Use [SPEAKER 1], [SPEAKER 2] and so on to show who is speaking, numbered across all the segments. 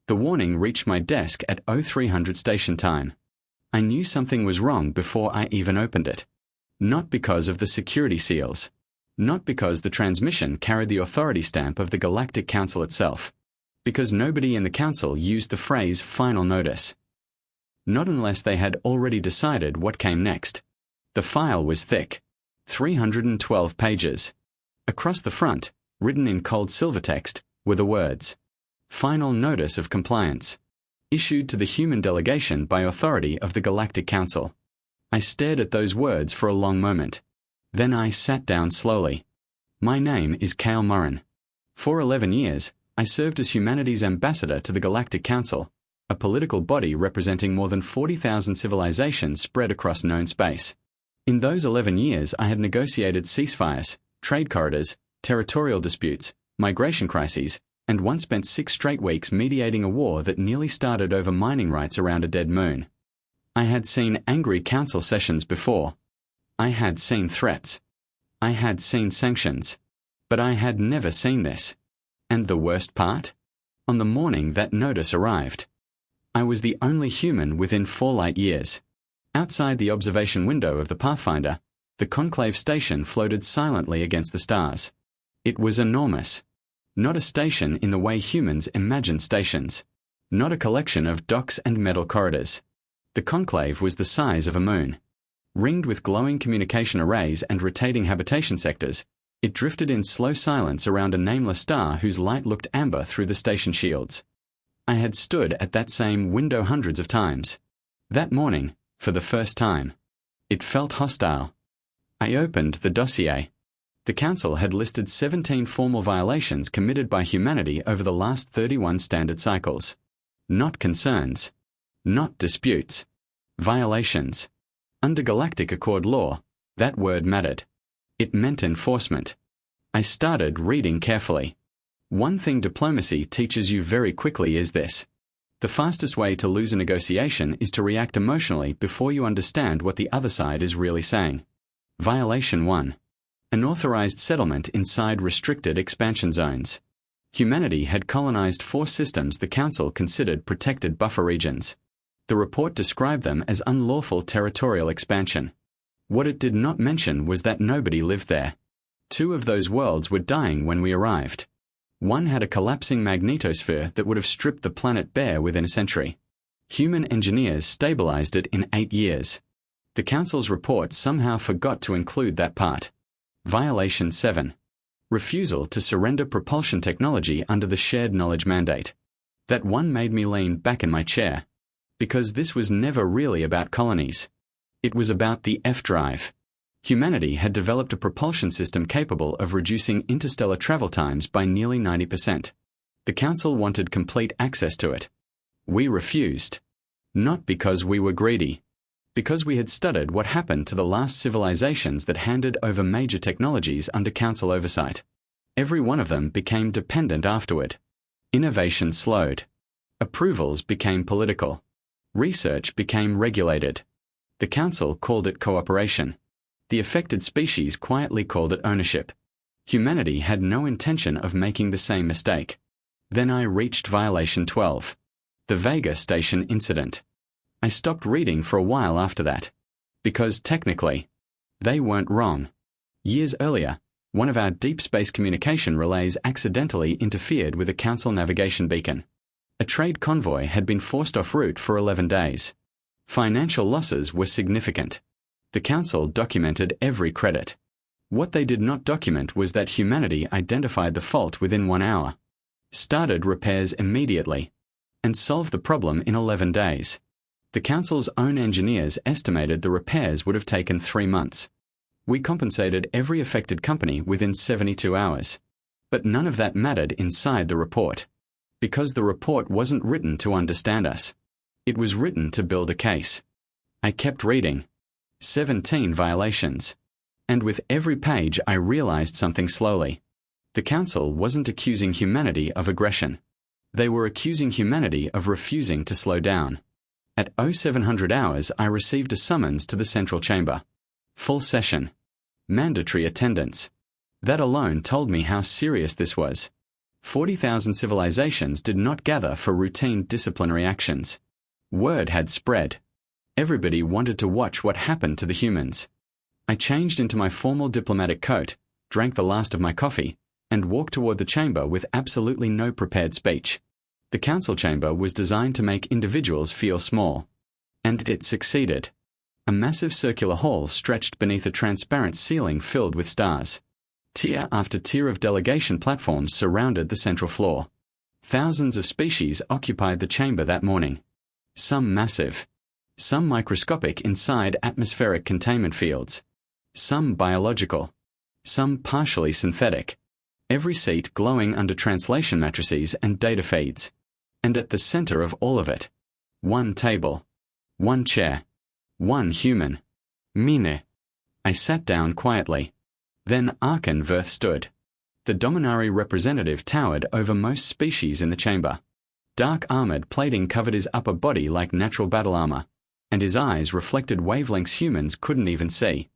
[SPEAKER 1] The warning reached my desk at 0300 station time. I knew something was wrong before I even opened it. Not because of the security seals. Not because the transmission carried the authority stamp of the Galactic Council itself. Because nobody in the Council used the phrase final notice. Not unless they had already decided what came next. The file was thick. 312 pages. Across the front, written in cold silver text, were the words, "Final Notice of Compliance. Issued to the human delegation by authority of the Galactic Council." I stared at those words for a long moment. Then I sat down slowly. My name is Cale Murrin. For 11 years, I served as humanity's ambassador to the Galactic Council, a political body representing more than 40,000 civilizations spread across known space. In those 11 years, I had negotiated ceasefires, trade corridors, territorial disputes, migration crises, and once spent 6 straight weeks mediating a war that nearly started over mining rights around a dead moon. I had seen angry council sessions before. I had seen threats. I had seen sanctions. But I had never seen this. And the worst part? On the morning that notice arrived, I was the only human within 4 light years. Outside the observation window of the Pathfinder, the conclave station floated silently against the stars. It was enormous. Not a station in the way humans imagine stations. Not a collection of docks and metal corridors. The conclave was the size of a moon. Ringed with glowing communication arrays and rotating habitation sectors, it drifted in slow silence around a nameless star whose light looked amber through the station shields. I had stood at that same window hundreds of times. That morning, for the first time. It felt hostile. I opened the dossier. The Council had listed 17 formal violations committed by humanity over the last 31 standard cycles. Not concerns. Not disputes. Violations. Under Galactic Accord law, that word mattered. It meant enforcement. I started reading carefully. One thing diplomacy teaches you very quickly is this. The fastest way to lose a negotiation is to react emotionally before you understand what the other side is really saying. Violation 1. An authorized settlement inside restricted expansion zones. Humanity had colonized 4 systems the Council considered protected buffer regions. The report described them as unlawful territorial expansion. What it did not mention was that nobody lived there. 2 of those worlds were dying when we arrived. One had a collapsing magnetosphere that would have stripped the planet bare within a century. Human engineers stabilized it in 8 years. The Council's report somehow forgot to include that part. Violation 7. Refusal to surrender propulsion technology under the shared knowledge mandate. That one made me lean back in my chair. Because this was never really about colonies. It was about the F-drive. Humanity had developed a propulsion system capable of reducing interstellar travel times by nearly 90%. The Council wanted complete access to it. We refused. Not because we were greedy. Because we had studied what happened to the last civilizations that handed over major technologies under Council oversight. Every one of them became dependent afterward. Innovation slowed. Approvals became political. Research became regulated. The Council called it cooperation. The affected species quietly called it ownership. Humanity had no intention of making the same mistake. Then I reached Violation 12. The Vega Station Incident. I stopped reading for a while after that. Because technically, they weren't wrong. Years earlier, one of our deep space communication relays accidentally interfered with a Council navigation beacon. A trade convoy had been forced off route for 11 days. Financial losses were significant. The Council documented every credit. What they did not document was that humanity identified the fault within 1 hour, started repairs immediately, and solved the problem in 11 days. The Council's own engineers estimated the repairs would have taken 3 months. We compensated every affected company within 72 hours. But none of that mattered inside the report. Because the report wasn't written to understand us. It was written to build a case. I kept reading. 17 violations. And with every page I realized something slowly. The Council wasn't accusing humanity of aggression. They were accusing humanity of refusing to slow down. At 0700 hours I received a summons to the central chamber. Full session. Mandatory attendance. That alone told me how serious this was. 40,000 civilizations did not gather for routine disciplinary actions. Word had spread. Everybody wanted to watch what happened to the humans. I changed into my formal diplomatic coat, drank the last of my coffee, and walked toward the chamber with absolutely no prepared speech. The council chamber was designed to make individuals feel small. And it succeeded. A massive circular hall stretched beneath a transparent ceiling filled with stars. Tier after tier of delegation platforms surrounded the central floor. Thousands of species occupied the chamber that morning. Some massive. Some microscopic inside atmospheric containment fields. Some biological. Some partially synthetic. Every seat glowing under translation matrices and data feeds. And at the center of all of it, one table. One chair. One human. Mine. I sat down quietly. Then Arkan stood. The Dominari representative towered over most species in the chamber. Dark armored plating covered his upper body like natural battle armor, and his eyes reflected wavelengths humans couldn't even see.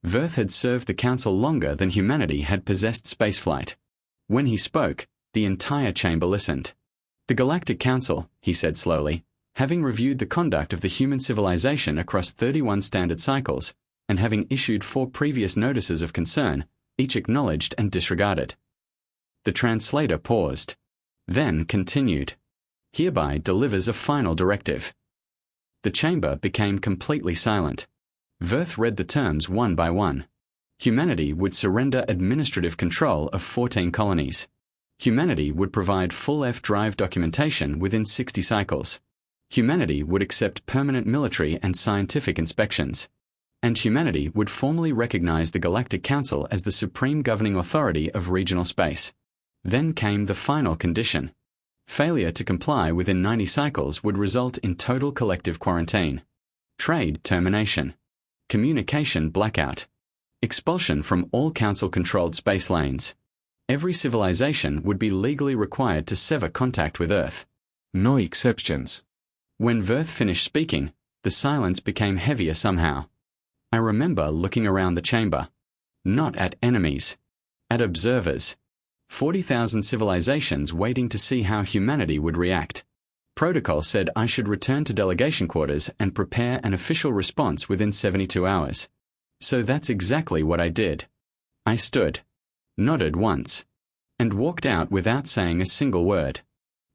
[SPEAKER 1] Verth had served the Council longer than humanity had possessed spaceflight. When he spoke, the entire chamber listened. The Galactic Council, he said slowly, having reviewed the conduct of the human civilization across 31 standard cycles, and having issued 4 previous notices of concern, each acknowledged and disregarded. The translator paused, then continued. Hereby delivers a final directive. The chamber became completely silent. Verth read the terms one by one. Humanity would surrender administrative control of 14 colonies. Humanity would provide full F-drive documentation within 60 cycles. Humanity would accept permanent military and scientific inspections. And humanity would formally recognize the Galactic Council as the supreme governing authority of regional space. Then came the final condition. Failure to comply within 90 cycles would result in total collective quarantine. Trade termination. Communication blackout. Expulsion from all Council-controlled space lanes. Every civilization would be legally required to sever contact with Earth. No exceptions. When Verth finished speaking, the silence became heavier somehow. I remember looking around the chamber. Not at enemies. At observers. 40,000 civilizations waiting to see how humanity would react. Protocol said I should return to delegation quarters and prepare an official response within 72 hours. So that's exactly what I did. I stood, nodded once, and walked out without saying a single word.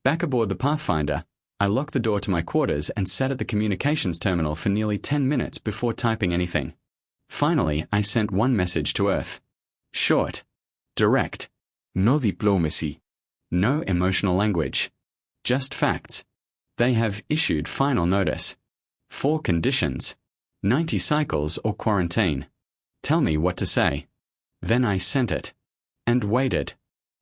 [SPEAKER 1] Back aboard the Pathfinder, I locked the door to my quarters and sat at the communications terminal for nearly 10 minutes before typing anything. Finally, I sent one message to Earth. Short. Direct. No diplomacy. No emotional language. Just facts. They have issued final notice. 4 conditions. 90 cycles or quarantine. Tell me what to say. Then I sent it. And waited.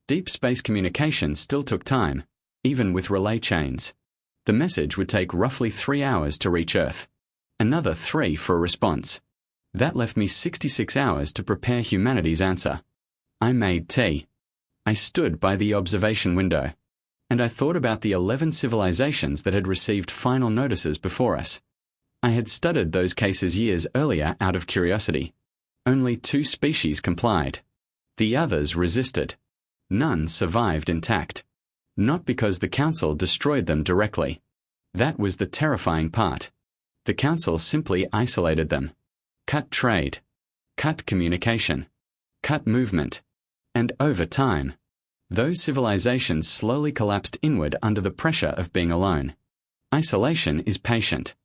[SPEAKER 1] Deep space communication still took time, even with relay chains. The message would take roughly 3 hours to reach Earth. Another 3 for a response. That left me 66 hours to prepare humanity's answer. I made tea. I stood by the observation window. And I thought about the 11 civilizations that had received final notices before us. I had studied those cases years earlier out of curiosity. Only 2 species complied. The others resisted. None survived intact. Not because the Council destroyed them directly. That was the terrifying part. The Council simply isolated them. Cut trade. Cut communication. Cut movement. And over time, those civilizations slowly collapsed inward under the pressure of being alone. Isolation is patient.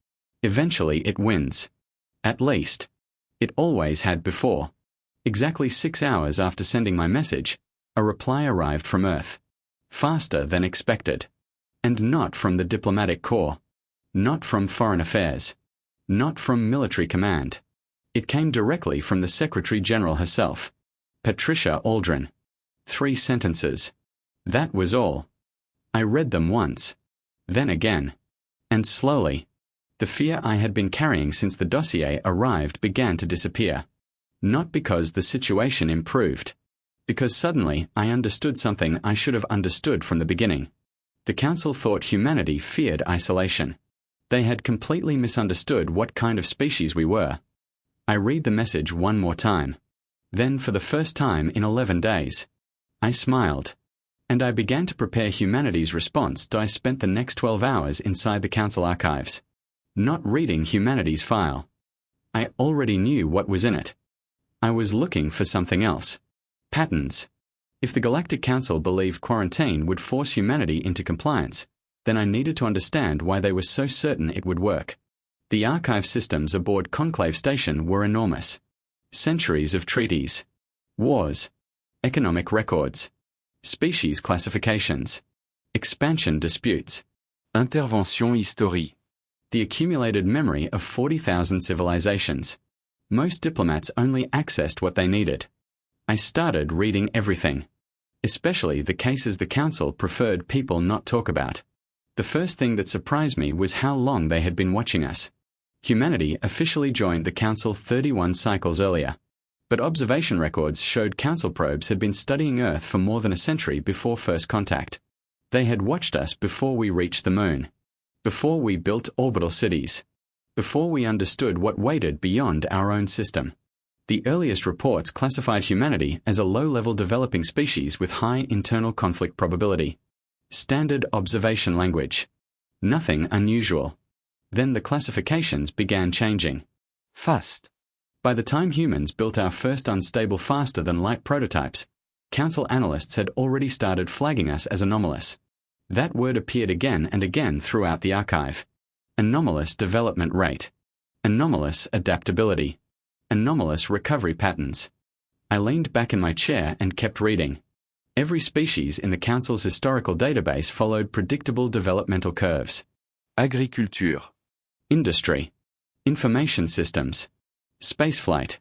[SPEAKER 1] Eventually it wins. At least. It always had before. Exactly 6 hours after sending my message, a reply arrived from Earth. Faster than expected. And not from the diplomatic corps. Not from foreign affairs. Not from military command. It came directly from the Secretary General herself, Patricia Aldrin. 3 sentences. That was all. I read them once. Then again. And slowly. The fear I had been carrying since the dossier arrived began to disappear. Not because the situation improved. Because suddenly I understood something I should have understood from the beginning. The Council thought humanity feared isolation. They had completely misunderstood what kind of species we were. I read the message one more time. Then for the first time in 11 days. I smiled. and I began to prepare humanity's response. I spent the next 12 hours inside the Council archives, not reading humanity's file. I already knew what was in it. I was looking for something else. Patterns. If the Galactic Council believed quarantine would force humanity into compliance, then I needed to understand why they were so certain it would work. The archive systems aboard Conclave Station were enormous. Centuries of treaties, wars, economic records, species classifications, expansion disputes,
[SPEAKER 2] Intervention historique.
[SPEAKER 1] the accumulated memory of 40,000 civilizations. Most diplomats only accessed what they needed. I started reading everything, especially the cases the Council preferred people not talk about. The first thing that surprised me was how long they had been watching us. Humanity officially joined the Council 31 cycles earlier, but observation records showed Council probes had been studying Earth for more than a century before first contact. They had watched us before we reached the Moon, before we built orbital cities, before we understood what waited beyond our own system. The earliest reports classified humanity as a low-level developing species with high internal conflict probability. Standard observation language. Nothing unusual. Then the classifications began changing.
[SPEAKER 2] Fast.
[SPEAKER 1] By the time humans built our first unstable faster-than-light prototypes, Council analysts had already started flagging us as anomalous. That word appeared again and again throughout the archive. Anomalous development rate. Anomalous adaptability. Anomalous recovery patterns. I leaned back in my chair and kept reading. Every species in the Council's historical database followed predictable developmental curves.
[SPEAKER 2] Agriculture.
[SPEAKER 1] Industry. Information systems. Spaceflight.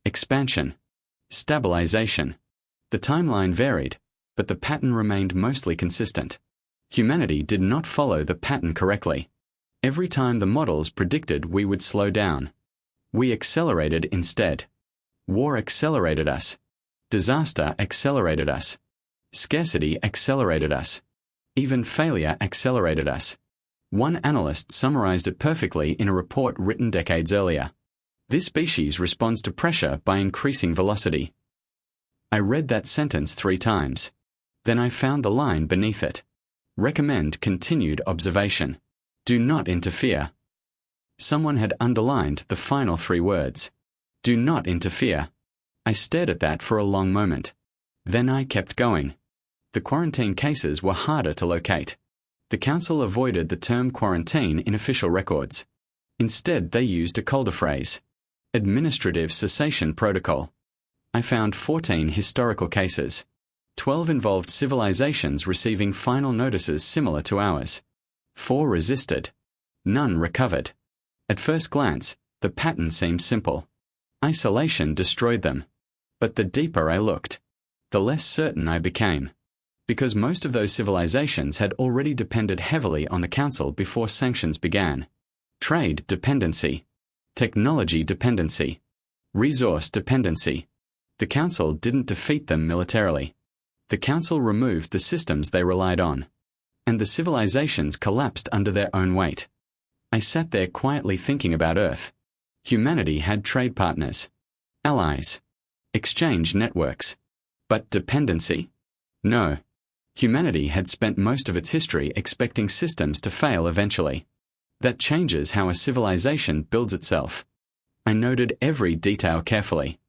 [SPEAKER 1] Expansion. Stabilization. The timeline varied, but the pattern remained mostly consistent. Humanity did not follow the pattern correctly. Every time the models predicted we would slow down, we accelerated instead. War accelerated us. Disaster accelerated us. Scarcity accelerated us. Even failure accelerated us. One analyst summarized it perfectly in a report written decades earlier. This species responds to pressure by increasing velocity. I read that sentence 3 times. Then I found the line beneath it. Recommend continued observation. Do not interfere. Someone had underlined the final 3 words. Do not interfere. I stared at that for a long moment. Then I kept going. The quarantine cases were harder to locate. The Council avoided the term quarantine in official records. Instead, they used a colder phrase. Administrative Cessation Protocol. I found 14 historical cases. 12 involved civilizations receiving final notices similar to ours. 4 resisted. None recovered. At first glance, the pattern seemed simple. Isolation destroyed them. But the deeper I looked, the less certain I became. Because most of those civilizations had already depended heavily on the Council before sanctions began. Trade dependency. Technology dependency. Resource dependency. The Council didn't defeat them militarily. The Council removed the systems they relied on. And the civilizations collapsed under their own weight. I sat there quietly thinking about Earth. Humanity had trade partners, allies, exchange networks. But dependency? No. Humanity had spent most of its history expecting systems to fail eventually. That changes how a civilization builds itself. I noted every detail carefully.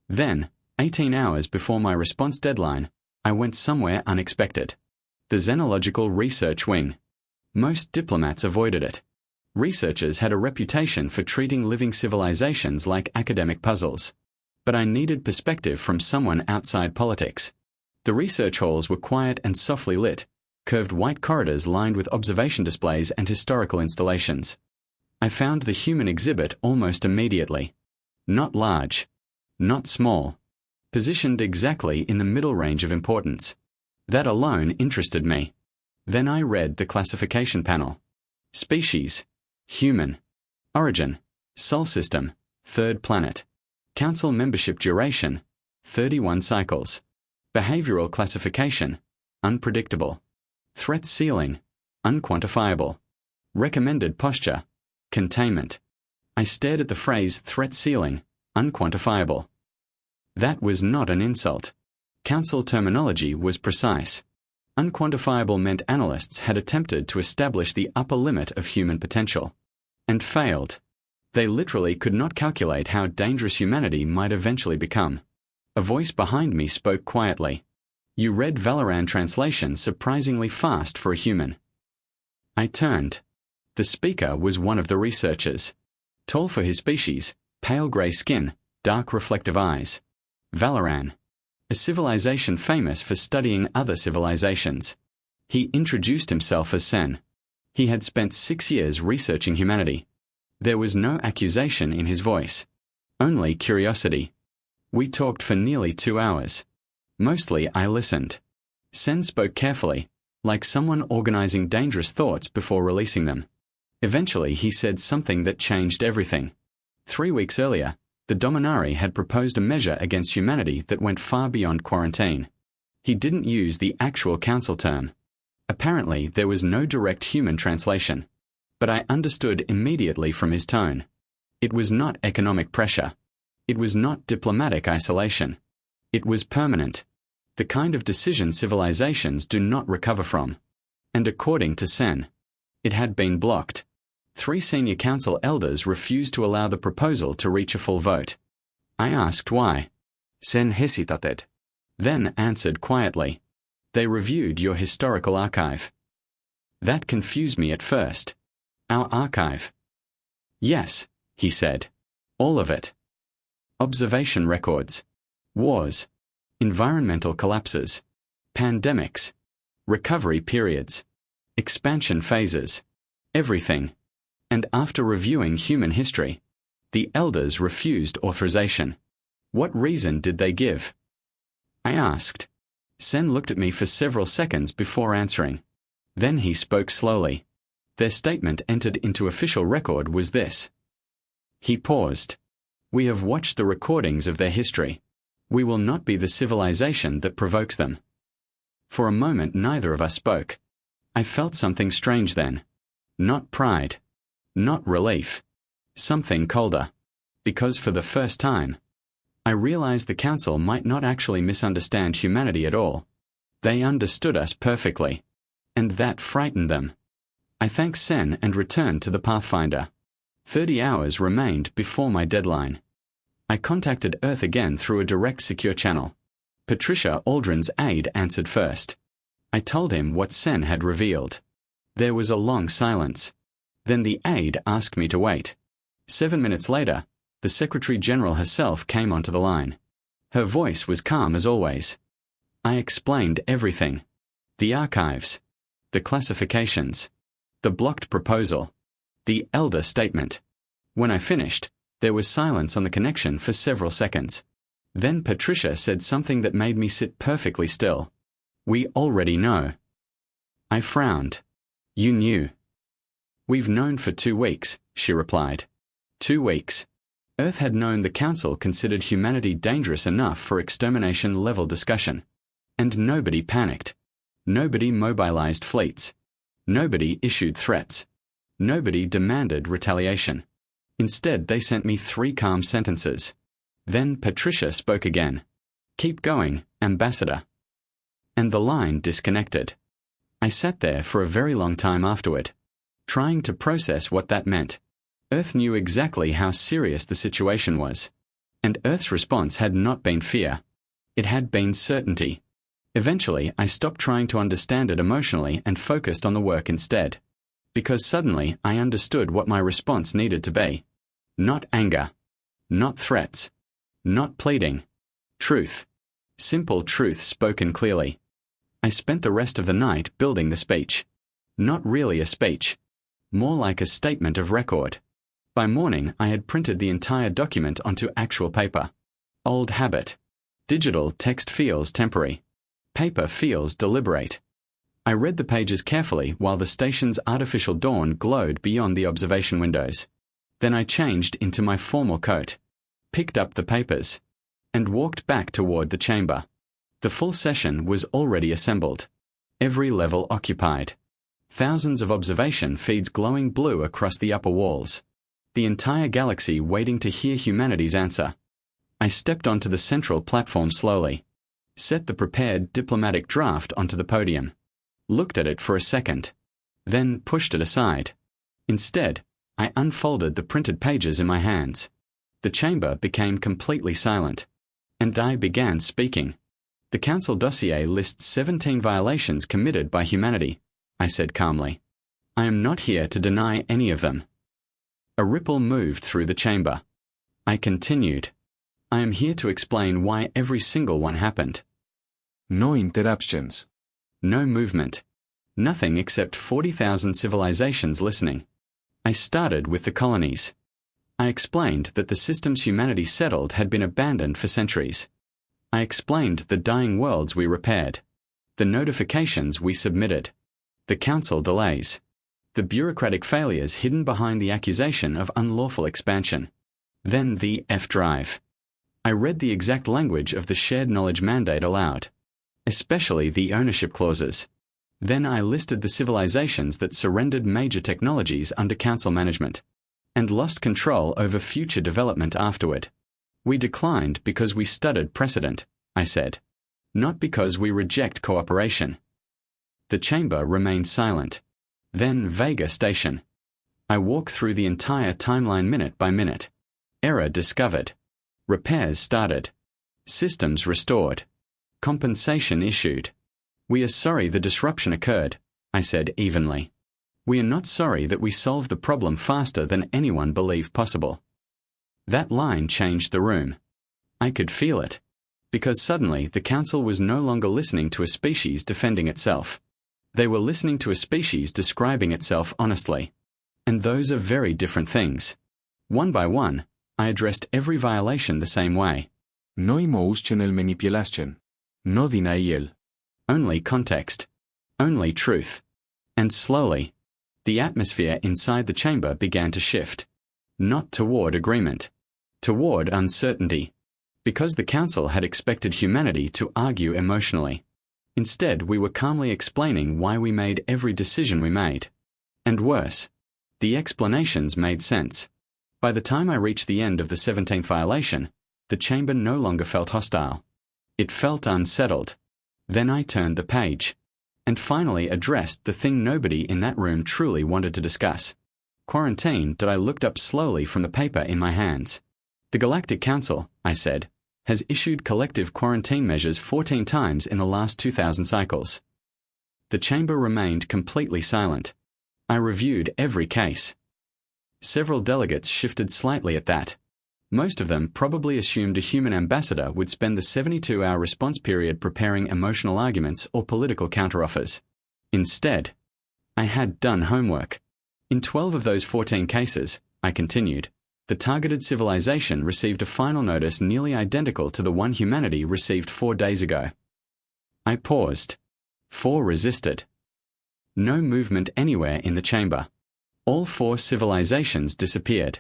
[SPEAKER 1] Then, 18 hours before my response deadline, I went somewhere unexpected. The Xenological Research Wing. Most diplomats avoided it. Researchers had a reputation for treating living civilizations like academic puzzles. But I needed perspective from someone outside politics. The research halls were quiet and softly lit, curved white corridors lined with observation displays and historical installations. I found the human exhibit almost immediately. Not large. Not small. Positioned exactly in the middle range of importance. That alone interested me. Then I read the classification panel. Species. Human. Origin. Sol system. 3rd planet. Council membership duration. 31 cycles. Behavioral classification. Unpredictable. Threat ceiling. Unquantifiable. Recommended posture. Containment. I stared at the phrase threat ceiling. Unquantifiable. That was not an insult. Council terminology was precise. Unquantifiable meant analysts had attempted to establish the upper limit of human potential, and failed. They literally could not calculate how dangerous humanity might eventually become. A voice behind me spoke quietly. "You read Valoran translation surprisingly fast for a human." I turned. The speaker was one of the researchers. Tall for his species, pale grey skin, dark reflective eyes. Valoran. A civilization famous for studying other civilizations. He introduced himself as Sen. He had spent 6 years researching humanity. There was no accusation in his voice. Only curiosity. We talked for nearly 2 hours. Mostly I listened. Sen spoke carefully, like someone organizing dangerous thoughts before releasing them. Eventually he said something that changed everything. 3 weeks earlier, the Dominari had proposed a measure against humanity that went far beyond quarantine. He didn't use the actual council term. Apparently there was no direct human translation. But I understood immediately from his tone. It was not economic pressure. It was not diplomatic isolation. It was permanent. The kind of decision civilizations do not recover from. And according to Sen, it had been blocked. 3 senior council elders refused to allow the proposal to reach a full vote. I asked why.
[SPEAKER 2] Sen hesitated.
[SPEAKER 1] Then answered quietly. They reviewed your historical archive. That confused me at first. Our archive. Yes, he said. All of it. Observation records. Wars. Environmental collapses. Pandemics. Recovery periods. Expansion phases. Everything. And after reviewing human history, the elders refused authorization. What reason did they give? I asked. Sen looked at me for several seconds before answering. Then he spoke slowly. Their statement entered into official record was this. He paused. We have watched the recordings of their history. We will not be the civilization that provokes them. For a moment neither of us spoke. I felt something strange then. Not pride. Not relief. Something colder. Because for the first time, I realized the council might not actually misunderstand humanity at all. They understood us perfectly. And that frightened them. I thanked Sen and returned to the Pathfinder. 30 hours remained before my deadline. I contacted Earth again through a direct secure channel. Patricia Aldrin's aide answered first. I told him what Sen had revealed. There was a long silence. Then the aide asked me to wait. 7 minutes later, the Secretary General herself came onto the line. Her voice was calm as always. I explained everything. The archives. The classifications. The blocked proposal. The elder statement. When I finished, there was silence on the connection for several seconds. Then Patricia said something that made me sit perfectly still. We already know. I frowned. You knew. We've known for 2 weeks, she replied. 2 weeks. Earth had known the Council considered humanity dangerous enough for extermination-level discussion. And nobody panicked. Nobody mobilized fleets. Nobody issued threats. Nobody demanded retaliation. Instead, they sent me 3 calm sentences. Then Patricia spoke again. Keep going, Ambassador. And the line disconnected. I sat there for a very long time afterward, trying to process what that meant. Earth knew exactly how serious the situation was. And Earth's response had not been fear. It had been certainty. Eventually, I stopped trying to understand it emotionally and focused on the work instead. Because suddenly, I understood what my response needed to be. Not anger. Not threats. Not pleading. Truth. Simple truth spoken clearly. I spent the rest of the night building the speech. Not really a speech. More like a statement of record. By morning, I had printed the entire document onto actual paper. Old habit. Digital text feels temporary. Paper feels deliberate. I read the pages carefully while the station's artificial dawn glowed beyond the observation windows. Then I changed into my formal coat, picked up the papers, and walked back toward the chamber. The full session was already assembled. Every level occupied. Thousands of observation feeds glowing blue across the upper walls. The entire galaxy waiting to hear humanity's answer. I stepped onto the central platform slowly. Set the prepared diplomatic draft onto the podium. looked at it for a second, then pushed it aside. Instead, I unfolded the printed pages in my hands. The chamber became completely silent, and I began speaking. The Council dossier lists 17 violations committed by humanity, I said calmly. I am not here to deny any of them. A ripple moved through the chamber. I continued. I am here to explain why every single one happened.
[SPEAKER 2] No interruptions.
[SPEAKER 1] No movement. Nothing except 40,000 civilizations listening. I started with the colonies. I explained that the systems humanity settled had been abandoned for centuries. I explained the dying worlds we repaired, the notifications we submitted, the council delays, the bureaucratic failures hidden behind the accusation of unlawful expansion, then the F-drive. I read the exact language of the shared knowledge mandate aloud, especially the ownership clauses. Then I listed the civilizations that surrendered major technologies under council management and lost control over future development afterward. We declined because we studied precedent, I said, not because we reject cooperation. The chamber remained silent. Then Vega Station. I walked through the entire timeline minute by minute. Error discovered. Repairs started. Systems restored. Compensation issued. We are sorry the disruption occurred, I said evenly. We are not sorry that we solved the problem faster than anyone believed possible. That line changed the room. I could feel it. Because suddenly the council was no longer listening to a species defending itself. They were listening to a species describing itself honestly. And those are very different things. One by one, I addressed every violation the same way.
[SPEAKER 2] No emotional manipulation. No denial.
[SPEAKER 1] Only context. Only truth. And slowly, the atmosphere inside the chamber began to shift. Not toward agreement. Toward uncertainty. Because the council had expected humanity to argue emotionally. Instead, we were calmly explaining why we made every decision we made. And worse, the explanations made sense. By the time I reached the end of the 17th violation, the chamber no longer felt hostile. It felt unsettled. Then I turned the page, and finally addressed the thing nobody in that room truly wanted to discuss. Quarantine that I looked up slowly from the paper in my hands. The Galactic Council, I said, has issued collective quarantine measures 14 times in the last 2,000 cycles. The chamber remained completely silent. I reviewed every case. Several delegates shifted slightly at that. Most of them probably assumed a human ambassador would spend the 72-hour response period preparing emotional arguments or political counteroffers. Instead, I had done homework. In 12 of those 14 cases, I continued, the targeted civilization received a final notice nearly identical to the one humanity received 4 days ago. I paused. 4 resisted. No movement anywhere in the chamber. All 4 civilizations disappeared.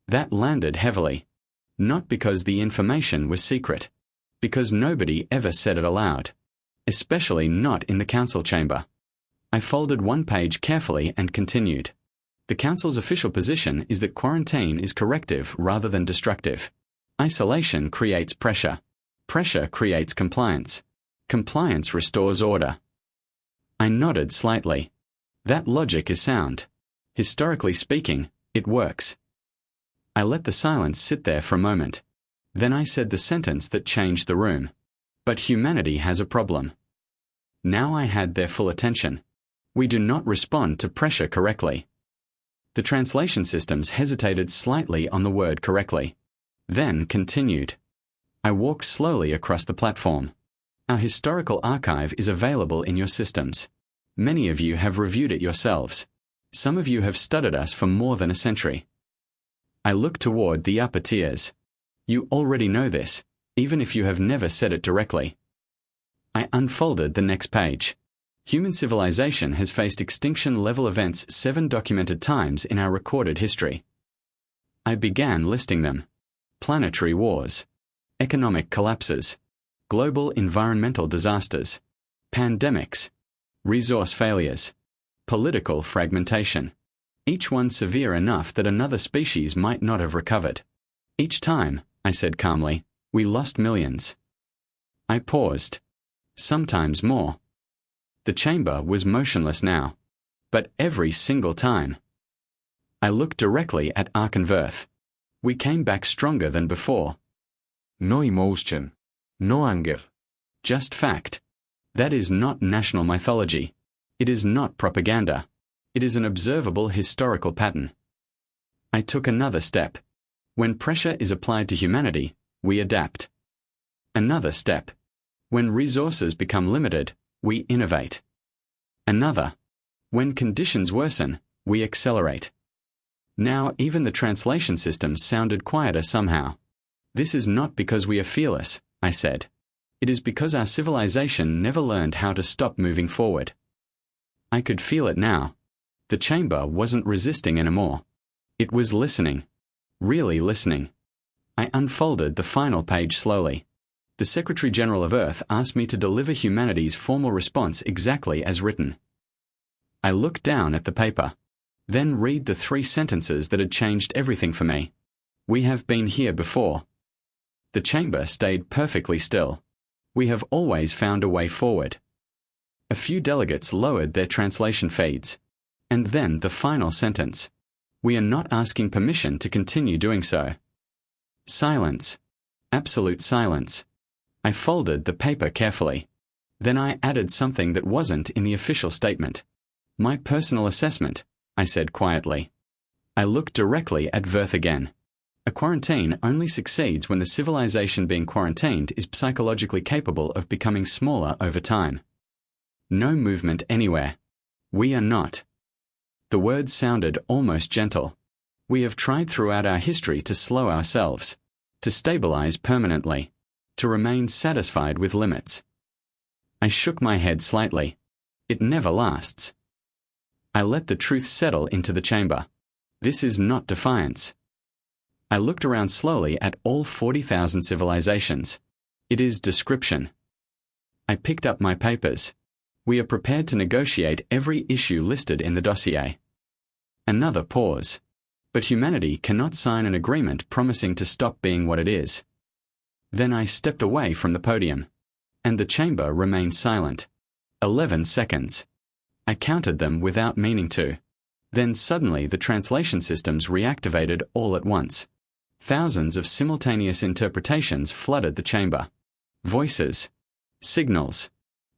[SPEAKER 1] That landed heavily. Not because the information was secret. Because nobody ever said it aloud. Especially not in the council chamber. I folded one page carefully and continued. The council's official position is that quarantine is corrective rather than destructive. Isolation creates pressure. Pressure creates compliance. Compliance restores order. I nodded slightly. That logic is sound. Historically speaking, it works. I let the silence sit there for a moment. Then I said the sentence that changed the room. But humanity has a problem. Now I had their full attention. We do not respond to pressure correctly. The translation systems hesitated slightly on the word correctly. Then continued. I walked slowly across the platform. Our historical archive is available in your systems. Many of you have reviewed it yourselves. Some of you have studied us for more than a century. I looked toward the upper tiers. You already know this, even if you have never said it directly. I unfolded the next page. Human civilization has faced extinction-level events 7 documented times in our recorded history. I began listing them. Planetary wars, economic collapses, global environmental disasters, pandemics, resource failures, political fragmentation. Each one severe enough that another species might not have recovered. Each time, I said calmly, we lost millions. I paused. Sometimes more. The chamber was motionless now. But every single time. I looked directly at Arkenverth. We came back stronger than before.
[SPEAKER 2] No emotion. No anger.
[SPEAKER 1] Just fact. That is not national mythology. It is not propaganda. It is an observable historical pattern. I took another step. When pressure is applied to humanity, we adapt. Another step. When resources become limited, we innovate. Another. When conditions worsen, we accelerate. Now even the translation systems sounded quieter somehow. This is not because we are fearless, I said. It is because our civilization never learned how to stop moving forward. I could feel it now. The chamber wasn't resisting anymore. It was listening. Really listening. I unfolded the final page slowly. The Secretary General of Earth asked me to deliver humanity's formal response exactly as written. I looked down at the paper. Then read the 3 sentences that had changed everything for me. We have been here before. The chamber stayed perfectly still. We have always found a way forward. A few delegates lowered their translation feeds. And then the final sentence. We are not asking permission to continue doing so. Silence. Absolute silence. I folded the paper carefully. Then I added something that wasn't in the official statement. My personal assessment, I said quietly. I looked directly at Verth again. A quarantine only succeeds when the civilization being quarantined is psychologically capable of becoming smaller over time. No movement anywhere. We are not. The words sounded almost gentle. We have tried throughout our history to slow ourselves, to stabilize permanently, to remain satisfied with limits. I shook my head slightly. It never lasts. I let the truth settle into the chamber. This is not defiance. I looked around slowly at all 40,000 civilizations. It is description. I picked up my papers. We are prepared to negotiate every issue listed in the dossier. Another pause. But humanity cannot sign an agreement promising to stop being what it is. Then I stepped away from the podium. And the chamber remained silent. 11 seconds. I counted them without meaning to. Then suddenly the translation systems reactivated all at once. Thousands of simultaneous interpretations flooded the chamber. Voices. Signals.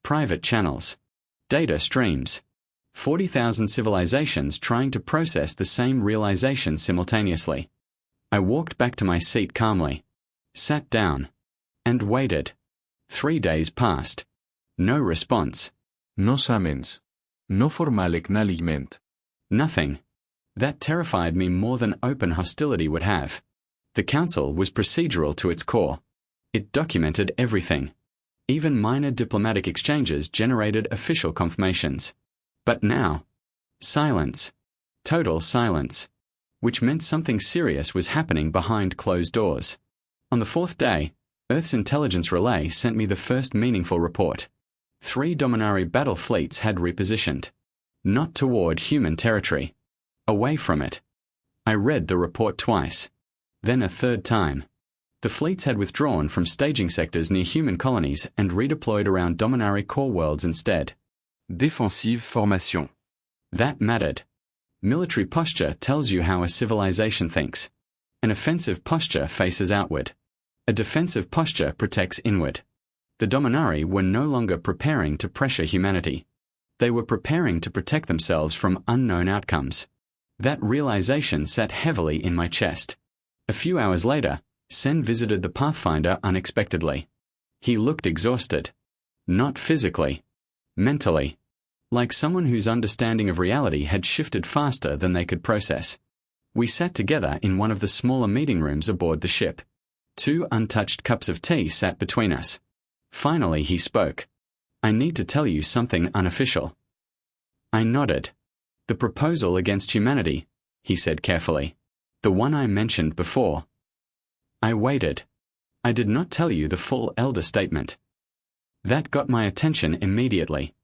[SPEAKER 1] Private channels. Data streams. 40,000 civilizations trying to process the same realization simultaneously. I walked back to my seat calmly. Sat down. And waited. 3 days passed. No response.
[SPEAKER 2] No summons. No formal acknowledgement.
[SPEAKER 1] Nothing. That terrified me more than open hostility would have. The council was procedural to its core. It documented everything. Even minor diplomatic exchanges generated official confirmations. But now, silence. Total silence. Which meant something serious was happening behind closed doors. On the 4th day, Earth's intelligence relay sent me the first meaningful report. 3 Dominari battle fleets had repositioned. Not toward human territory. Away from it. I read the report twice. Then a 3rd time. The fleets had withdrawn from staging sectors near human colonies and redeployed around Dominari core worlds instead.
[SPEAKER 2] Défensive formation.
[SPEAKER 1] That mattered. Military posture tells you how a civilization thinks. An offensive posture faces outward. A defensive posture protects inward. The Dominari were no longer preparing to pressure humanity. They were preparing to protect themselves from unknown outcomes. That realization sat heavily in my chest. A few hours later, Sen visited the Pathfinder unexpectedly. He looked exhausted. Not physically. Mentally. Like someone whose understanding of reality had shifted faster than they could process. We sat together in one of the smaller meeting rooms aboard the ship. 2 untouched cups of tea sat between us. Finally he spoke. I need to tell you something unofficial. I nodded. The proposal against humanity, he said carefully. The one I mentioned before. I waited. I did not tell you the full elder statement. That got my attention immediately.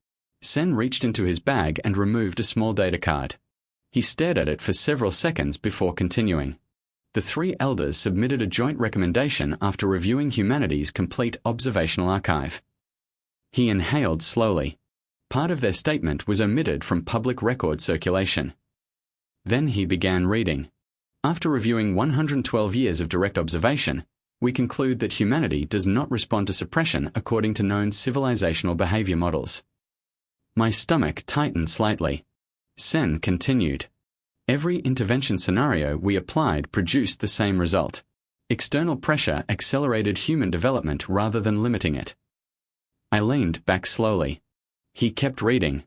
[SPEAKER 1] Sen reached into his bag and removed a small data card. He stared at it for several seconds before continuing. The 3 elders submitted a joint recommendation after reviewing humanity's complete observational archive. He inhaled slowly. Part of their statement was omitted from public record circulation. Then he began reading. After reviewing 112 years of direct observation, we conclude that humanity does not respond to suppression according to known civilizational behavior models. My stomach tightened slightly. Sen continued. Every intervention scenario we applied produced the same result. External pressure accelerated human development rather than limiting it. I leaned back slowly. He kept reading.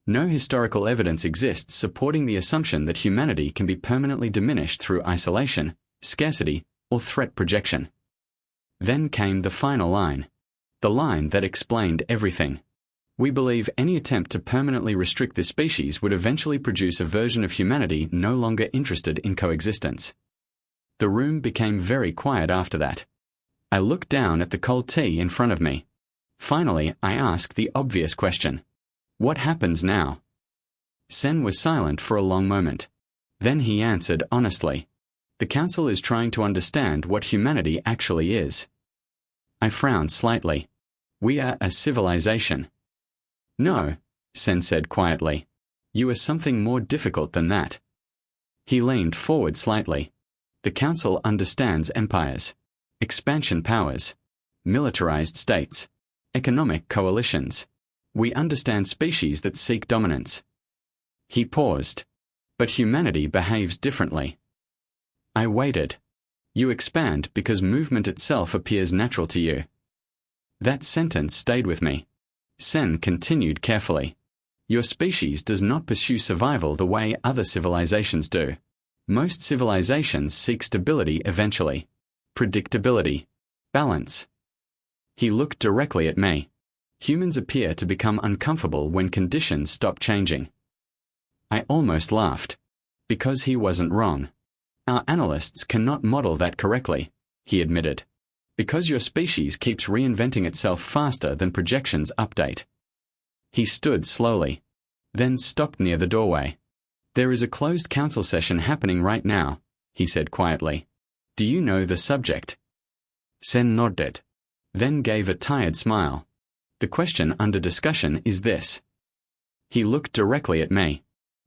[SPEAKER 1] No historical evidence exists supporting the assumption that humanity can be permanently diminished through isolation, scarcity, or threat projection. Then came the final line. The line that explained everything. We believe any attempt to permanently restrict this species would eventually produce a version of humanity no longer interested in coexistence. The room became very quiet after that. I looked down at the cold tea in front of me. Finally, I asked the obvious question. What happens now? Sen was silent for a long moment. Then he answered honestly. The Council is trying to understand what humanity actually is. I frowned slightly. We are a civilization. No, Sen said quietly. You are something more difficult than that. He leaned forward slightly. The Council understands empires, expansion powers, militarized states, economic coalitions. We understand species that seek dominance. He paused. But humanity behaves differently. I waited. You expand because movement itself appears natural to you. That sentence stayed with me. Sen continued carefully. Your species does not pursue survival the way other civilizations do. Most civilizations seek stability eventually. Predictability. Balance. He looked directly at me. Humans appear to become uncomfortable when conditions stop changing. I almost laughed. Because he wasn't wrong. Our analysts cannot model that correctly, he admitted. Because your species keeps reinventing itself faster than projections update. He stood slowly. Then stopped near the doorway. There is a closed council session happening right now, he said quietly. Do you know the subject? Sen nodded. Then gave a tired smile. The question under discussion is this. He looked directly at me.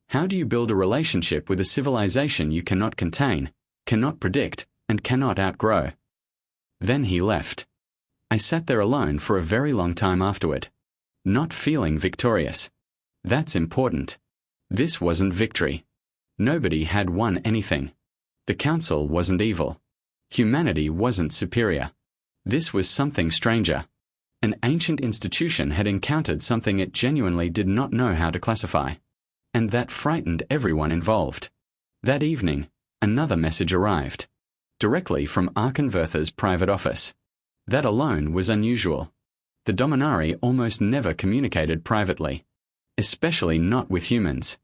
[SPEAKER 1] How do you build a relationship with a civilization you cannot contain, cannot predict, and cannot outgrow? Then he left. I sat there alone for a very long time afterward. Not feeling victorious. That's important. This wasn't victory. Nobody had won anything. The Council wasn't evil. Humanity wasn't superior. This was something stranger. An ancient institution had encountered something it genuinely did not know how to classify. And that frightened everyone involved. That evening, another message arrived. Directly from Arkenvertha's private office. That alone was unusual. The Dominari almost never communicated privately. Especially not with humans.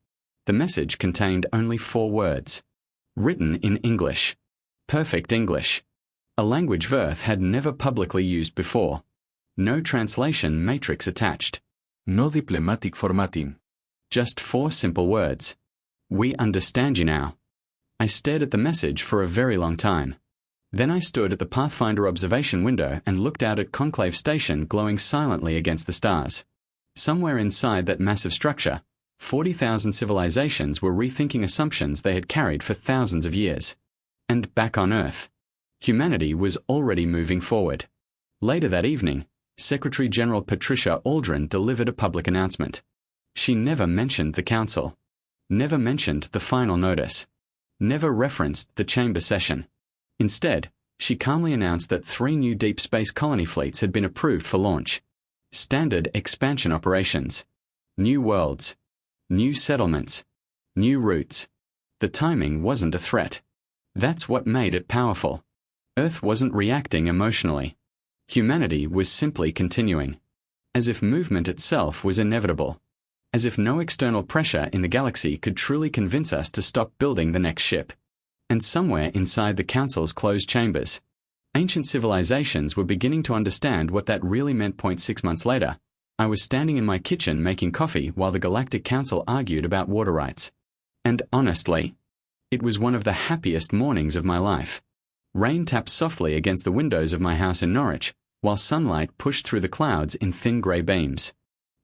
[SPEAKER 1] The message contained only 4 words. Written in English. Perfect English. A language Verth had never publicly used before. No translation matrix attached.
[SPEAKER 2] No diplomatic formatting.
[SPEAKER 1] Just 4 simple words. We understand you now. I stared at the message for a very long time. Then I stood at the Pathfinder observation window and looked out at Conclave Station glowing silently against the stars. Somewhere inside that massive structure, 40,000 civilizations were rethinking assumptions they had carried for thousands of years. And back on Earth, humanity was already moving forward. Later that evening, Secretary General Patricia Aldrin delivered a public announcement. She never mentioned the Council. Never mentioned the final notice. Never referenced the chamber session. Instead, she calmly announced that 3 new deep space colony fleets had been approved for launch. Standard expansion operations. New worlds. New settlements. New routes. The timing wasn't a threat. That's what made it powerful. Earth wasn't reacting emotionally. Humanity was simply continuing. As if movement itself was inevitable. As if no external pressure in the galaxy could truly convince us to stop building the next ship. And somewhere inside the Council's closed chambers, ancient civilizations were beginning to understand what that really meant. 6 months later, I was standing in my kitchen making coffee while the Galactic Council argued about water rights. And honestly, it was one of the happiest mornings of my life. Rain tapped softly against the windows of my house in Norwich, while sunlight pushed through the clouds in thin grey beams.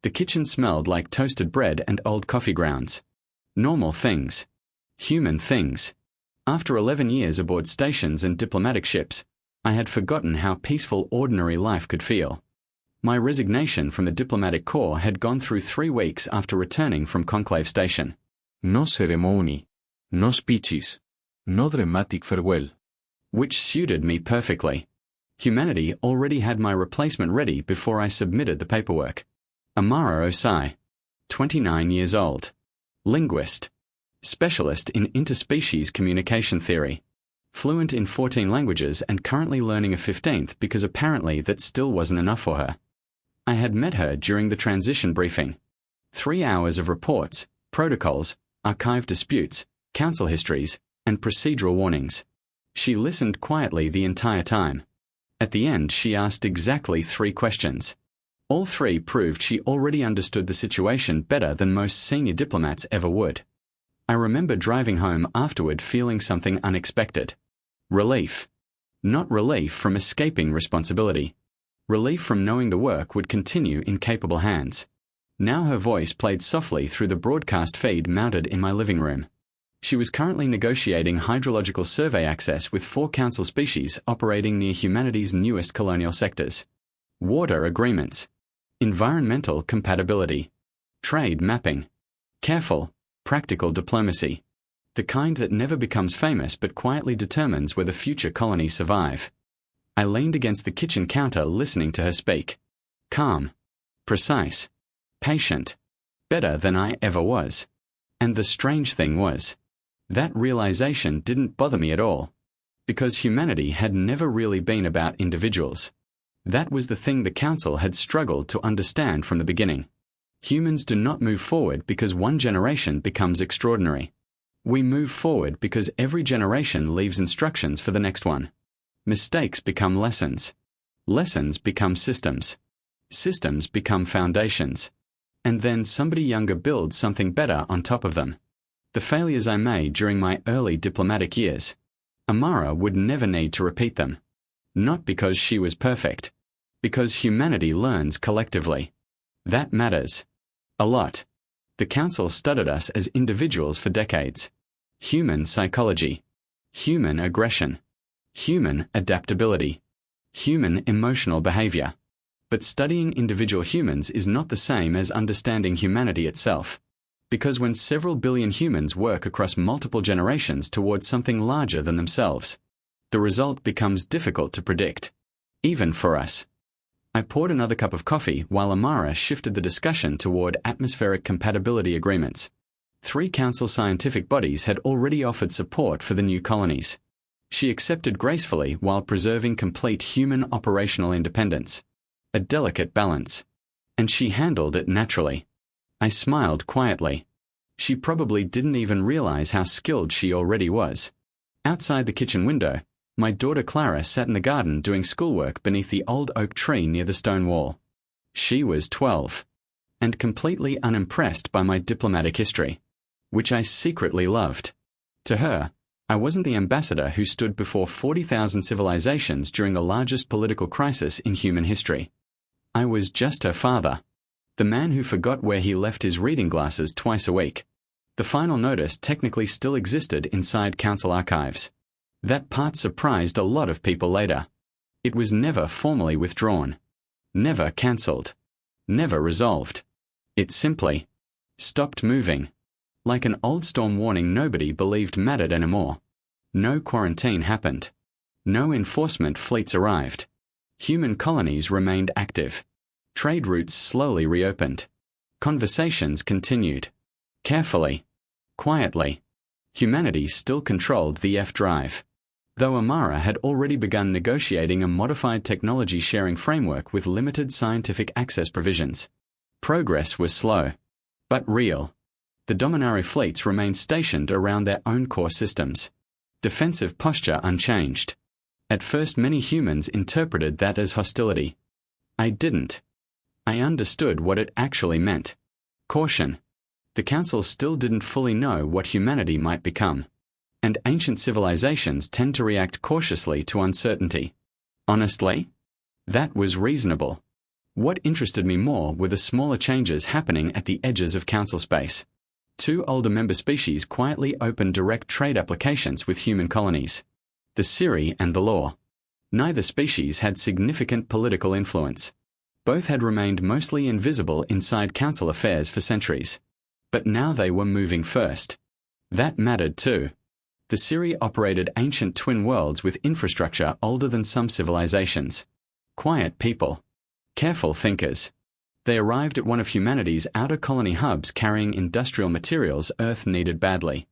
[SPEAKER 1] The kitchen smelled like toasted bread and old coffee grounds. Normal things. Human things. After 11 years aboard stations and diplomatic ships, I had forgotten how peaceful ordinary life could feel. My resignation from the diplomatic corps had gone through 3 weeks after returning from Conclave Station.
[SPEAKER 2] No ceremony. No speeches. No dramatic farewell.
[SPEAKER 1] Which suited me perfectly. Humanity already had my replacement ready before I submitted the paperwork. Amara Osai, 29 years old. Linguist. Specialist in interspecies communication theory. Fluent in 14 languages and currently learning a 15th because apparently that still wasn't enough for her. I had met her during the transition briefing. 3 hours of reports, protocols, archived disputes, council histories, and procedural warnings. She listened quietly the entire time. At the end, she asked exactly 3 questions. All 3 proved she already understood the situation better than most senior diplomats ever would. I remember driving home afterward feeling something unexpected. Relief. Not relief from escaping responsibility. Relief from knowing the work would continue in capable hands. Now her voice played softly through the broadcast feed mounted in my living room. She was currently negotiating hydrological survey access with 4 council species operating near humanity's newest colonial sectors. Water agreements. Environmental compatibility. Trade mapping. Careful, practical diplomacy. The kind that never becomes famous but quietly determines whether future colonies survive. I leaned against the kitchen counter listening to her speak. Calm. Precise. Patient. Better than I ever was. And the strange thing was, that realization didn't bother me at all. Because humanity had never really been about individuals. That was the thing the Council had struggled to understand from the beginning. Humans do not move forward because one generation becomes extraordinary. We move forward because every generation leaves instructions for the next one. Mistakes become lessons. Lessons become systems. Systems become foundations. And then somebody younger builds something better on top of them. The failures I made during my early diplomatic years, Amara would never need to repeat them. Not because she was perfect. Because humanity learns collectively. That matters. A lot. The Council studied us as individuals for decades. Human psychology. Human aggression. Human adaptability. Human emotional behavior. But studying individual humans is not the same as understanding humanity itself. Because when several billion humans work across multiple generations towards something larger than themselves, the result becomes difficult to predict. Even for us. I poured another cup of coffee while Amara shifted the discussion toward atmospheric compatibility agreements. 3 council scientific bodies had already offered support for the new colonies. She accepted gracefully while preserving complete human operational independence. A delicate balance. And she handled it naturally. I smiled quietly. She probably didn't even realize how skilled she already was. Outside the kitchen window, my daughter Clara sat in the garden doing schoolwork beneath the old oak tree near the stone wall. She was 12, and completely unimpressed by my diplomatic history, which I secretly loved. To her, I wasn't the ambassador who stood before 40,000 civilizations during the largest political crisis in human history. I was just her father, the man who forgot where he left his reading glasses twice a week. The final notice technically still existed inside council archives. That part surprised a lot of people later. It was never formally withdrawn. Never cancelled. Never resolved. It simply stopped moving. Like an old storm warning nobody believed mattered anymore. No quarantine happened. No enforcement fleets arrived. Human colonies remained active. Trade routes slowly reopened. Conversations continued. Carefully. Quietly. Humanity still controlled the F drive. Though Amara had already begun negotiating a modified technology sharing framework with limited scientific access provisions. Progress was slow, but real. The Dominari fleets remained stationed around their own core systems. Defensive posture unchanged. At first many humans interpreted that as hostility. I didn't. I understood what it actually meant. Caution. The Council still didn't fully know what humanity might become. And ancient civilizations tend to react cautiously to uncertainty. Honestly, that was reasonable. What interested me more were the smaller changes happening at the edges of council space. 2 older member species quietly opened direct trade applications with human colonies. The Siri and the Law. Neither species had significant political influence. Both had remained mostly invisible inside council affairs for centuries. But now they were moving first. That mattered too. The Siri operated ancient twin worlds with infrastructure older than some civilizations. Quiet people. Careful thinkers. They arrived at one of humanity's outer colony hubs carrying industrial materials Earth needed badly.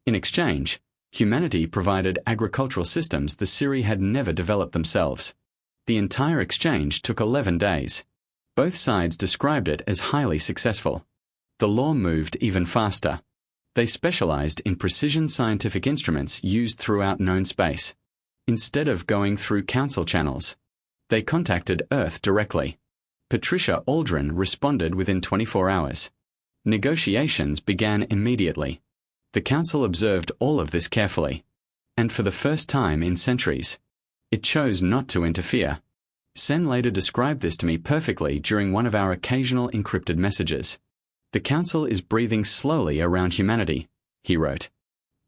[SPEAKER 1] In exchange, humanity provided agricultural systems the Siri had never developed themselves. The entire exchange took 11 days. Both sides described it as highly successful. The Law moved even faster. They specialized in precision scientific instruments used throughout known space. Instead of going through council channels, they contacted Earth directly. Patricia Aldrin responded within 24 hours. Negotiations began immediately. The council observed all of this carefully. And for the first time in centuries, it chose not to interfere. Sen later described this to me perfectly during one of our occasional encrypted messages. The council is breathing slowly around humanity, he wrote.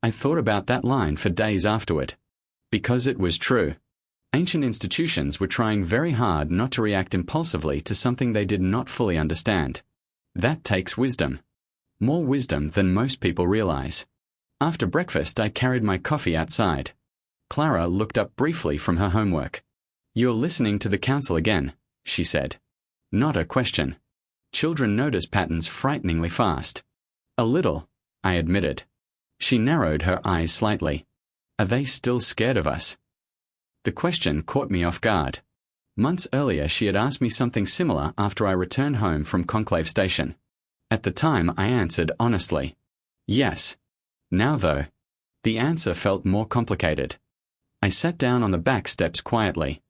[SPEAKER 1] I thought about that line for days afterward. Because it was true. Ancient institutions were trying very hard not to react impulsively to something they did not fully understand. That takes wisdom. More wisdom than most people realize. After breakfast, I carried my coffee outside. Clara looked up briefly from her homework. You're listening to the council again, she said. Not a question. Children notice patterns frighteningly fast. A little, I admitted. She narrowed her eyes slightly. Are they still scared of us? The question caught me off guard. Months earlier she had asked me something similar after I returned home from Conclave Station. At the time I answered honestly. Yes. Now though, the answer felt more complicated. I sat down on the back steps quietly.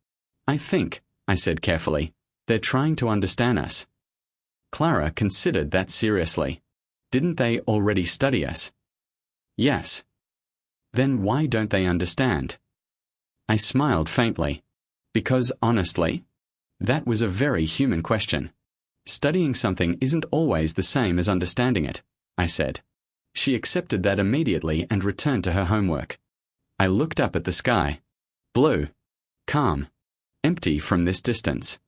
[SPEAKER 1] I think, I said carefully, they're trying to understand us. Clara considered that seriously. Didn't they already study us? Yes. Then why don't they understand? I smiled faintly. Because honestly, that was a very human question. Studying something isn't always the same as understanding it, I said. She accepted that immediately and returned to her homework. I looked up at the sky. Blue. Calm. Empty from this distance.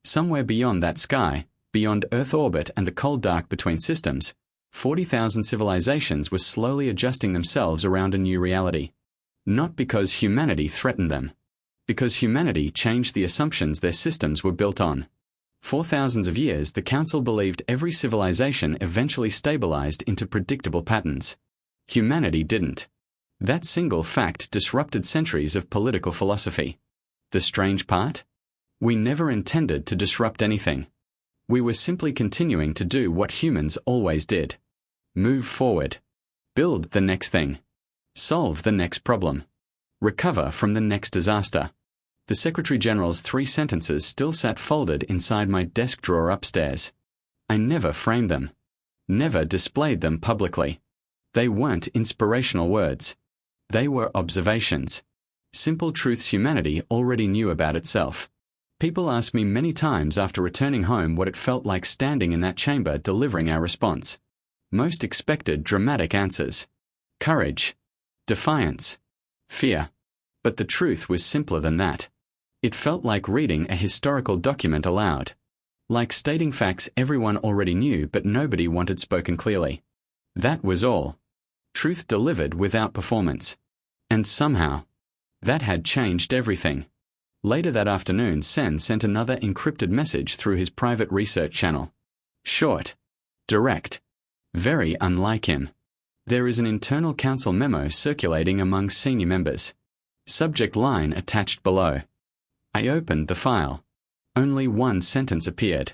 [SPEAKER 1] Somewhere beyond that sky, beyond Earth orbit and the cold dark between systems, 40,000 civilizations were slowly adjusting themselves around a new reality. Not because humanity threatened them. Because humanity changed the assumptions their systems were built on. For thousands of years, the Council believed every civilization eventually stabilized into predictable patterns. Humanity didn't. That single fact disrupted centuries of political philosophy. The strange part? We never intended to disrupt anything. We were simply continuing to do what humans always did. Move forward. Build the next thing. Solve the next problem. Recover from the next disaster. The Secretary General's 3 sentences still sat folded inside my desk drawer upstairs. I never framed them. Never displayed them publicly. They weren't inspirational words. They were observations. Simple truths humanity already knew about itself. People asked me many times after returning home what it felt like standing in that chamber delivering our response. Most expected dramatic answers. Courage. Defiance. Fear. But the truth was simpler than that. It felt like reading a historical document aloud. Like stating facts everyone already knew but nobody wanted spoken clearly. That was all. Truth delivered without performance. And somehow, that had changed everything. Later that afternoon, Sen sent another encrypted message through his private research channel. Short. Direct. Very unlike him. There is an internal council memo circulating among senior members. Subject line attached below. I opened the file. Only one sentence appeared.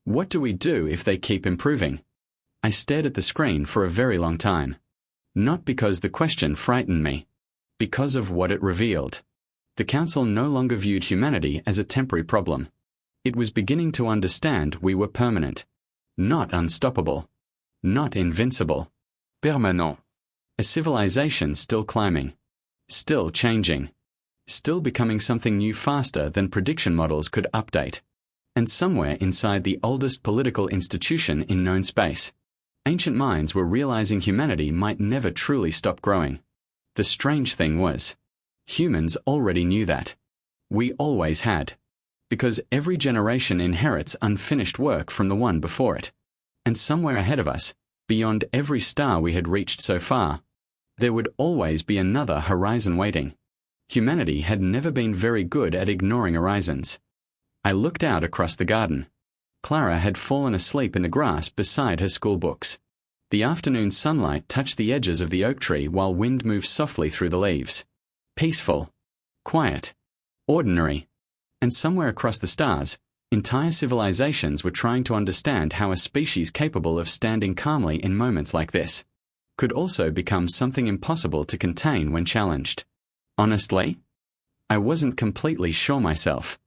[SPEAKER 1] What do we do if they keep improving? I stared at the screen for a very long time. Not because the question frightened me. Because of what it revealed. The council no longer viewed humanity as a temporary problem. It was beginning to understand we were permanent. Not unstoppable. Not invincible. Permanent. A civilization still climbing. Still changing. Still becoming something new faster than prediction models could update. And somewhere inside the oldest political institution in known space, ancient minds were realizing humanity might never truly stop growing. The strange thing was, humans already knew that. We always had. Because every generation inherits unfinished work from the one before it. And somewhere ahead of us, beyond every star we had reached so far, there would always be another horizon waiting. Humanity had never been very good at ignoring horizons. I looked out across the garden. Clara had fallen asleep in the grass beside her school books. The afternoon sunlight touched the edges of the oak tree while wind moved softly through the leaves. Peaceful, quiet, ordinary. And somewhere across the stars, entire civilizations were trying to understand how a species capable of standing calmly in moments like this could also become something impossible to contain when challenged. Honestly, I wasn't completely sure myself.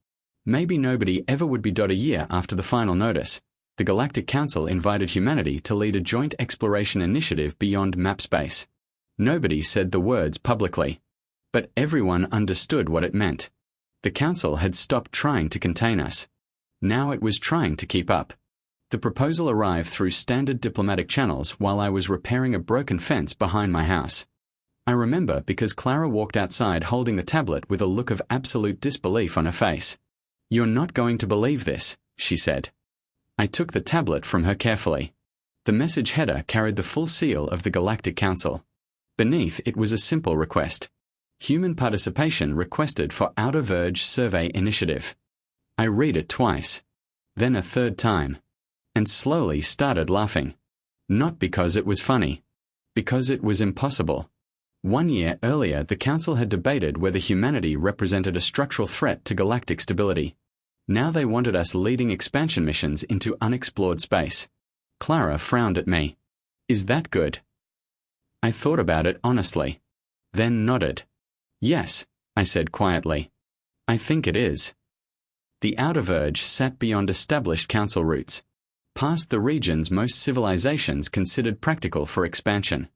[SPEAKER 1] Maybe nobody ever would be. A year after the final notice, the Galactic Council invited humanity to lead a joint exploration initiative beyond map space. Nobody said the words publicly, but everyone understood what it meant. The Council had stopped trying to contain us. Now it was trying to keep up. The proposal arrived through standard diplomatic channels while I was repairing a broken fence behind my house. I remember because Clara walked outside holding the tablet with a look of absolute disbelief on her face. "You're not going to believe this," she said. I took the tablet from her carefully. The message header carried the full seal of the Galactic Council. Beneath it was a simple request. Human participation requested for Outer Verge Survey Initiative. I read it twice, then a third time, and slowly started laughing. Not because it was funny, because it was impossible. 1 year earlier, the Council had debated whether humanity represented a structural threat to galactic stability. Now they wanted us leading expansion missions into unexplored space. Clara frowned at me. "Is that good?" I thought about it honestly, then nodded. "Yes," I said quietly. "I think it is." The Outer Verge sat beyond established Council routes, past the regions most civilizations considered practical for expansion.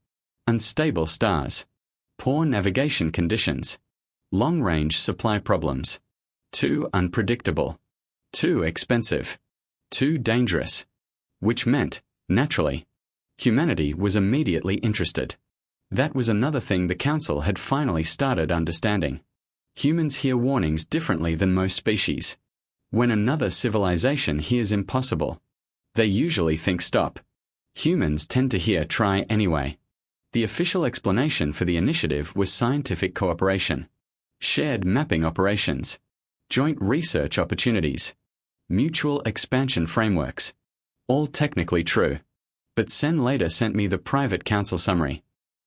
[SPEAKER 1] Unstable stars, poor navigation conditions, long-range supply problems. Too unpredictable, too expensive, too dangerous. Which meant, naturally, humanity was immediately interested. That was another thing the Council had finally started understanding. Humans hear warnings differently than most species. When another civilization hears impossible, they usually think stop. Humans tend to hear try anyway. The official explanation for the initiative was scientific cooperation, shared mapping operations, joint research opportunities, mutual expansion frameworks. All technically true. But Sen later sent me the private Council summary.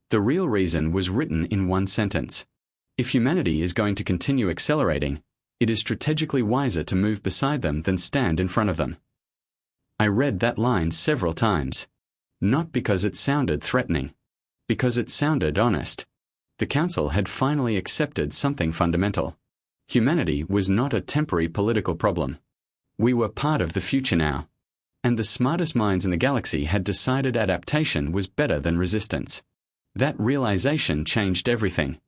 [SPEAKER 1] The real reason was written in one sentence. If humanity is going to continue accelerating, it is strategically wiser to move beside them than stand in front of them. I read that line several times. Not because it sounded threatening, because it sounded honest. The Council had finally accepted something fundamental. Humanity was not a temporary political problem. We were part of the future now. And the smartest minds in the galaxy had decided adaptation was better than resistance. That realization changed everything.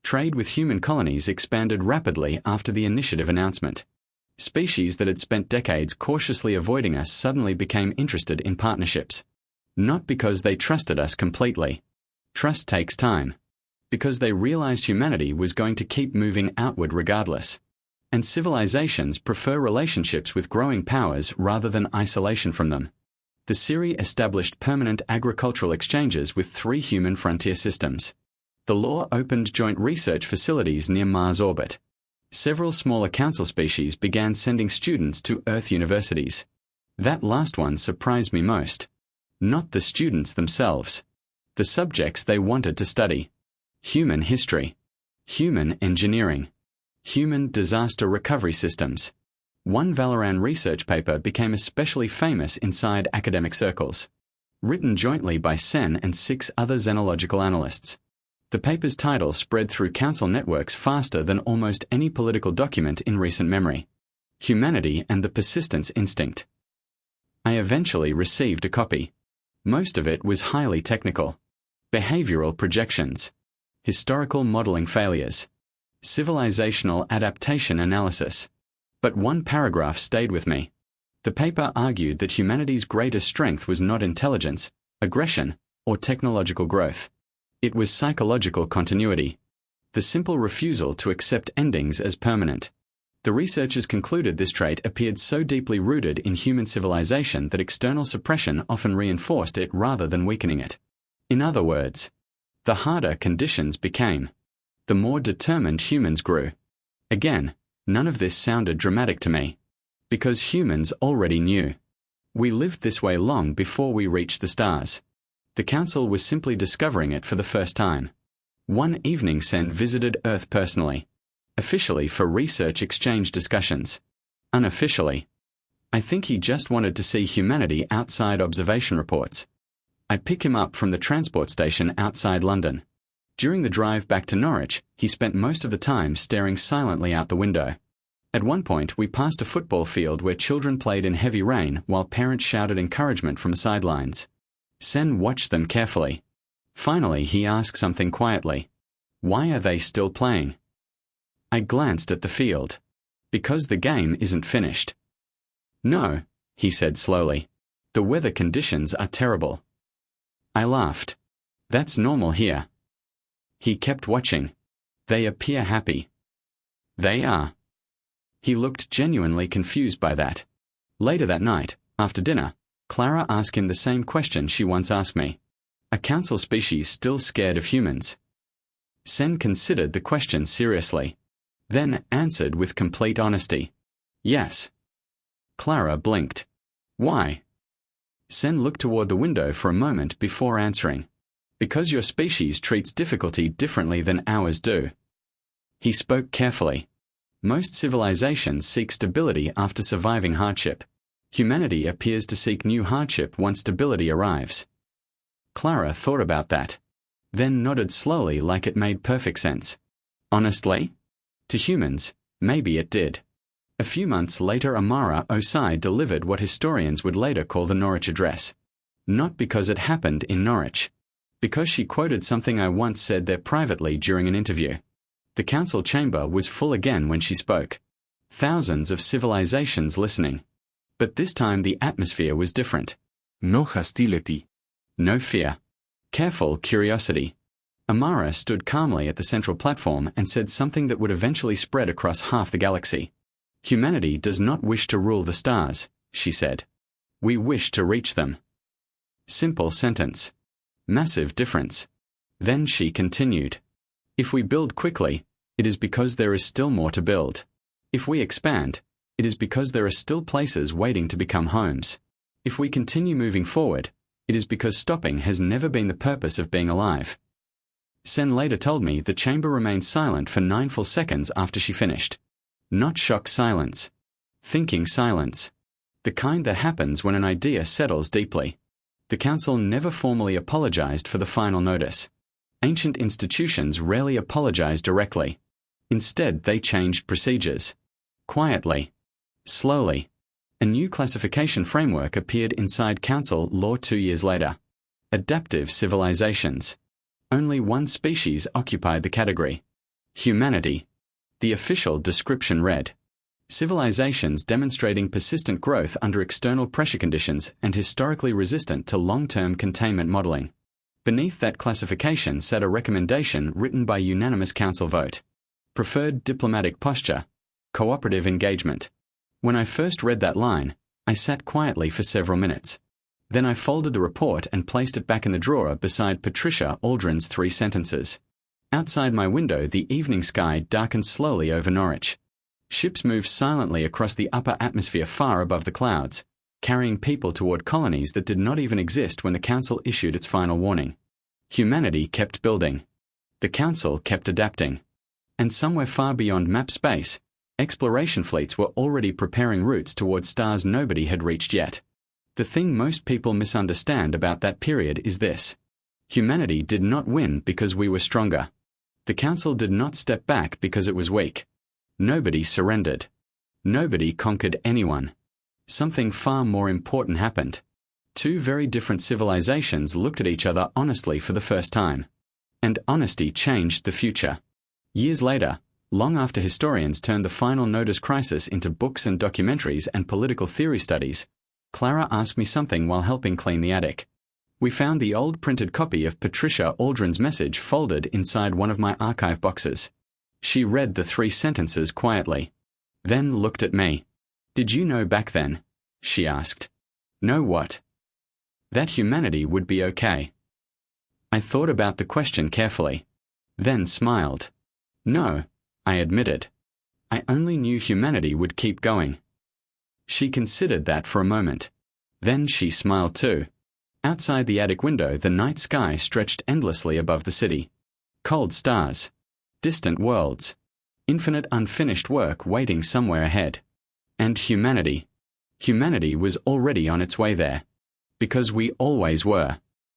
[SPEAKER 1] Trade with human colonies expanded rapidly after the initiative announcement. Species that had spent decades cautiously avoiding us suddenly became interested in partnerships. Not because they trusted us completely. Trust takes time. Because they realized humanity was going to keep moving outward regardless. And civilizations prefer relationships with growing powers rather than isolation from them. The Siri established permanent agricultural exchanges with 3 human frontier systems. The law opened joint research facilities near Mars orbit. Several smaller Council species began sending students to Earth universities. That last one surprised me most. Not the students themselves. The subjects they wanted to study. Human history. Human engineering. Human disaster recovery systems. One Valoran research paper became especially famous inside academic circles. Written jointly by Sen and 6 other xenological analysts. The paper's title spread through Council networks faster than almost any political document in recent memory. Humanity and the Persistence Instinct. I eventually received a copy. Most of it was highly technical. Behavioral projections. Historical modeling failures. Civilizational adaptation analysis. But one paragraph stayed with me. The paper argued that humanity's greatest strength was not intelligence, aggression, or technological growth. It was psychological continuity. The simple refusal to accept endings as permanent. The researchers concluded this trait appeared so deeply rooted in human civilization that external suppression often reinforced it rather than weakening it. In other words, the harder conditions became, the more determined humans grew. Again, none of this sounded dramatic to me, because humans already knew. We lived this way long before we reached the stars. The Council was simply discovering it for the first time. One evening Sen visited Earth personally. Officially for research exchange discussions. Unofficially, I think he just wanted to see humanity outside observation reports. I pick him up from the transport station outside London. During the drive back to Norwich, he spent most of the time staring silently out the window. At one point, we passed a football field where children played in heavy rain while parents shouted encouragement from the sidelines. Sen watched them carefully. Finally, he asked something quietly. Why are they still playing? I glanced at the field. Because the game isn't finished. No, he said slowly. The weather conditions are terrible. I laughed. That's normal here. He kept watching. They appear happy. They are. He looked genuinely confused by that. Later that night, after dinner, Clara asked him the same question she once asked me. Are council species still scared of humans? Sen considered the question seriously. Then answered with complete honesty. Yes. Clara blinked. Why? Sen looked toward the window for a moment before answering. Because your species treats difficulty differently than ours do. He spoke carefully. Most civilizations seek stability after surviving hardship. Humanity appears to seek new hardship once stability arrives. Clara thought about that. Then nodded slowly like it made perfect sense. Honestly? To humans, maybe it did. A few months later Amara Osai delivered what historians would later call the Norwich Address. Not because it happened in Norwich. Because she quoted something I once said there privately during an interview. The council chamber was full again when she spoke. Thousands of civilizations listening. But this time the atmosphere was different.
[SPEAKER 2] No hostility.
[SPEAKER 1] No fear. Careful curiosity. Amara stood calmly at the central platform and said something that would eventually spread across half the galaxy. Humanity does not wish to rule the stars, she said. We wish to reach them. Simple sentence. Massive difference. Then she continued. If we build quickly, it is because there is still more to build. If we expand, it is because there are still places waiting to become homes. If we continue moving forward, it is because stopping has never been the purpose of being alive. Sen later told me the chamber remained silent for 9 full seconds after she finished. Not shock silence. Thinking silence. The kind that happens when an idea settles deeply. The council never formally apologized for the final notice. Ancient institutions rarely apologize directly. Instead, they changed procedures. Quietly. Slowly. A new classification framework appeared inside council law 2 years later. Adaptive civilizations. Only one species occupied the category. Humanity. The official description read, civilizations demonstrating persistent growth under external pressure conditions and historically resistant to long-term containment modeling. Beneath that classification sat a recommendation written by unanimous council vote. Preferred diplomatic posture. Cooperative engagement. When I first read that line, I sat quietly for several minutes. Then I folded the report and placed it back in the drawer beside Patricia Aldrin's 3 sentences. Outside my window, the evening sky darkened slowly over Norwich. Ships moved silently across the upper atmosphere far above the clouds, carrying people toward colonies that did not even exist when the Council issued its final warning. Humanity kept building. The Council kept adapting. And somewhere far beyond map space, exploration fleets were already preparing routes toward stars nobody had reached yet. The thing most people misunderstand about that period is this. Humanity did not win because we were stronger. The Council did not step back because it was weak. Nobody surrendered. Nobody conquered anyone. Something far more important happened. 2 very different civilizations looked at each other honestly for the first time. And honesty changed the future. Years later, Long after historians turned the final notice crisis into books and documentaries and political theory studies, Clara asked me something while helping clean the attic. We found the old printed copy of Patricia Aldrin's message folded inside one of my archive boxes. She read the 3 sentences quietly, then looked at me. "Did you know back then?" she asked. "Know what?" "That humanity would be okay." I thought about the question carefully, then smiled. "No," I admitted. "I only knew humanity would keep going." She considered that for a moment. Then she smiled too. Outside the attic window, the night sky stretched endlessly above the city. Cold stars. Distant worlds. Infinite unfinished work waiting somewhere ahead. And humanity. Humanity was already on its way there. Because we always were.